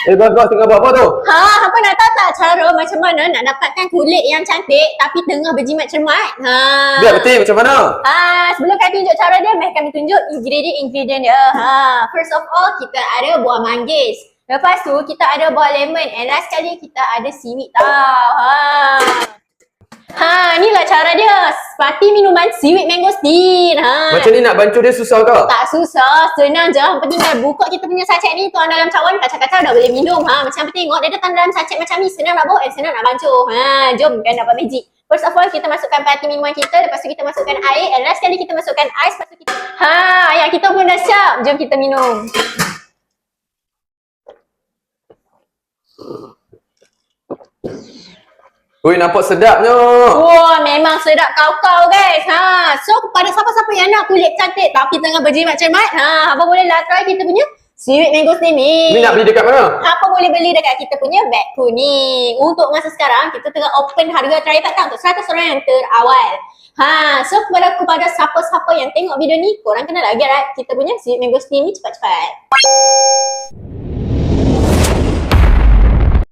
Bagus tengah buat apa tu? Apa nak tahu tak cara macam mana nak dapatkan kulit yang cantik tapi tengah berjimat cermat? Biar betul macam mana? Sebelum kami tunjuk cara dia, mari kami tunjuk ingredient dia. First of all, kita ada buah manggis. Lepas tu, kita ada buah lemon. And last sekali, kita ada seaweed tau. Inilah cara dia. Seperti minuman seaweed mangosteen. Macam ni nak bancuh dia susah ke? Tak susah, senang je. Yang penting dah buka kita punya sachet ni, tuang dalam cawan, kacau-kacau dah boleh minum. Macam tengok dia datang dalam sachet macam ni, senang nak bawa dan senang nak bancuh. Jom kan dapat magic. First of all, kita masukkan parti minuman kita, lepas tu kita masukkan air, and last sekali kita masukkan ais, lepas tu kita... Yang kita pun dah siap. Jom kita minum. Ui, nampak sedapnya. Wah, memang sedap kau-kau guys. So kepada siapa-siapa yang nak kulit cantik tapi tengah berjimat cermat, apa boleh lah try kita punya seaweed mangosteen ni. Ni nak beli dekat mana? Apa boleh beli dekat kita punya beg kuning. Untuk masa sekarang kita tengah open harga trial pack untuk 100 orang yang terawal. So kepada siapa-siapa yang tengok video ni, korang kena lagi right kita punya seaweed mangosteen ni cepat-cepat.